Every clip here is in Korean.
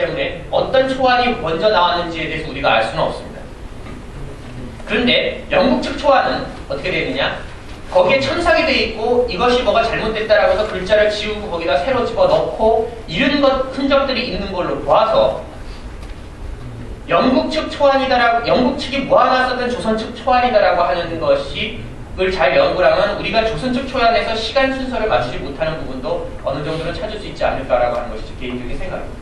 때문에 어떤 초안이 먼저 나왔는지에 대해서 우리가 알 수는 없습니다. 그런데 영국 측 초안은 어떻게 되느냐? 거기에 첨삭이 되어 있고 이것이 뭐가 잘못됐다라고 해서 글자를 지우고 거기다 새로 집어넣고 이런 것 흔적들이 있는 걸로 보아서 영국 측 초안이다라고, 영국 측이 모아놨었던 조선 측 초안이다라고 하는 것이 을 잘 연구를 하면 우리가 조선 측 초안에서 시간 순서를 맞추지 못하는 부분도 어느 정도는 찾을 수 있지 않을까라고 하는 것이 제 개인적인 생각입니다.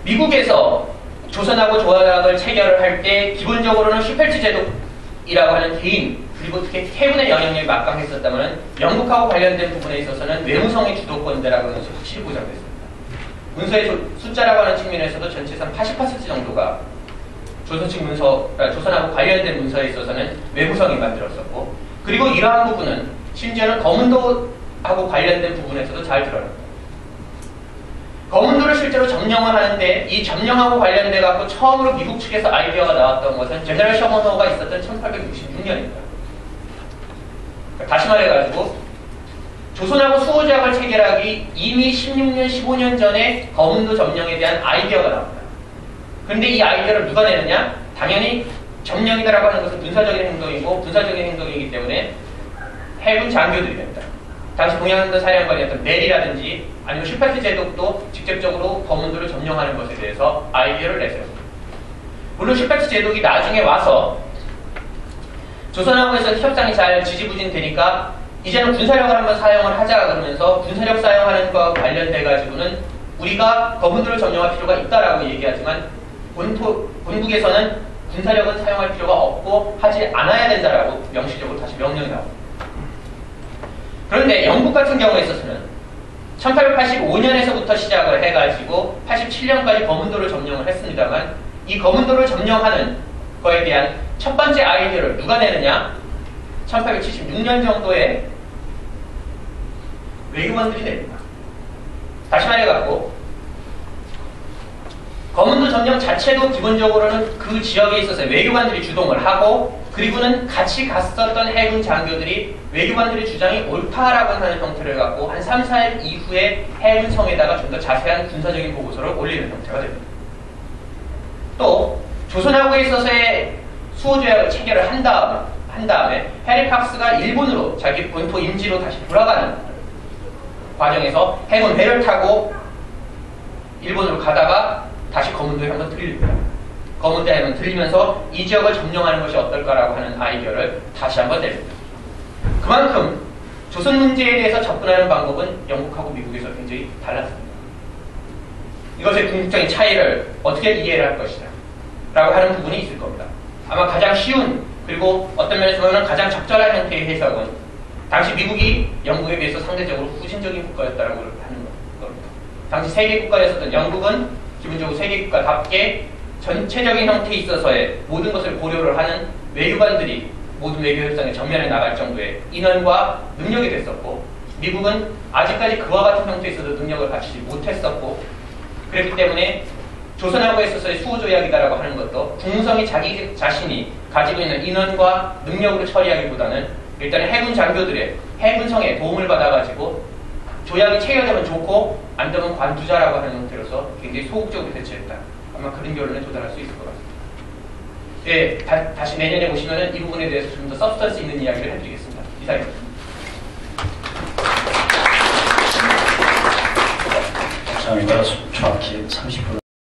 미국에서 조선하고 조약을 체결을 할 때 기본적으로는 슈펠트 제독이라고 하는 개인 그리고 특히 해군의 영향력이 막강했었다면 영국하고 관련된 부분에 있어서는 외무성의 주도권자라고 하는 것이 확실히 보장됐습니다. 문서의 숫자라고 하는 측면에서도 전체상 80% 정도가 조선 측 문서, 조선하고 관련된 문서에 있어서는 외무성이 만들었었고 그리고 이러한 부분은 심지어는 거문도하고 관련된 부분에서도 잘 드러납니다. 거문도를 실제로 점령을 하는데 이 점령하고 관련돼 갖고 처음으로 미국 측에서 아이디어가 나왔던 것은 제너럴 셔먼호가 있었던 1866년입니다. 다시 말해가지고 조선하고 수호조약을 체결하기 이미 16년, 15년 전에 거문도 점령에 대한 아이디어가 나옵니다. 그런데 이 아이디어를 누가 내느냐? 당연히 점령이다라고 하는 것은 군사적인 행동이고 군사적인 행동이기 때문에 해군 장교들이 됩니다. 당시 동양도 사령관이었던 넬이라든지 아니면 슈펠트 제독도 직접적으로 거문도를 점령하는 것에 대해서 아이디어를 내세요. 물론 슈펠트 제독이 나중에 와서 조선하고에서 협상이 잘 지지부진 되니까 이제는 군사력을 한번 사용을 하자 그러면서 군사력 사용하는 것과 관련돼 가지고는 우리가 거문도를 점령할 필요가 있다라고 얘기하지만 본국에서는 군사력은 사용할 필요가 없고 하지 않아야 된다라고 명시적으로 다시 명령이 나옵니다. 그런데 영국 같은 경우에 있어서는 1885년에서부터 시작을 해가지고 87년까지 거문도를 점령을 했습니다만 이 거문도를 점령하는 거에 대한 첫 번째 아이디어를 누가 내느냐? 1876년 정도에 외교관들이 냅니다. 다시 말해갖고 거문도 점령 자체도 기본적으로는 그 지역에 있어서 외교관들이 주동을 하고 그리고는 같이 갔었던 해군 장교들이 외교관들의 주장이 옳다라고 하는 형태를 갖고 한 3, 4일 이후에 해군성에다가 좀 더 자세한 군사적인 보고서를 올리는 형태가 됩니다. 또 조선하고에 있어서의 수호조약을 체결을 한 다음에 해리팍스가 일본으로 자기 본토 임지로 다시 돌아가는 과정에서 해군 배를 타고 일본으로 가다가 다시 거문도에 한번 들립니다. 거문도에 한번 들리면서 이 지역을 점령하는 것이 어떨까라고 하는 아이디어를 다시 한번 내립니다. 그만큼 조선 문제에 대해서 접근하는 방법은 영국하고 미국에서 굉장히 달랐습니다. 이것의 궁극적인 차이를 어떻게 이해를 할 것이냐 라고 하는 부분이 있을 겁니다. 아마 가장 쉬운 그리고 어떤 면에서 보면 가장 적절한 형태의 해석은 당시 미국이 영국에 비해서 상대적으로 후진적인 국가였다고 하는 겁니다. 당시 세계 국가였었던 영국은 기본적으로 세계 국가답게 전체적인 형태에 있어서의 모든 것을 고려를 하는 외교관들이 모든 외교 협상에 전면에 나갈 정도의 인원과 능력이 됐었고 미국은 아직까지 그와 같은 형태에 있어서 능력을 갖추지 못했었고 그렇기 때문에 조선하고에 있어서의 수호조약이다라고 하는 것도 국무성이 자기 자신이 가지고 있는 인원과 능력으로 처리하기보다는 일단 해군 장교들의 해군성에 도움을 받아가지고 조약이 체결되면 좋고 안 되면 관두자라고 하는 형태로서 굉장히 소극적으로 대처했다. 아마 그런 결론에 도달할 수 있을 것 같습니다. 예, 다시 내년에 보시면은 이 부분에 대해서 좀 더 서브스턴스 있는 이야기를 해드리겠습니다. 이상입니다. 감사합니다. 정확히 30분.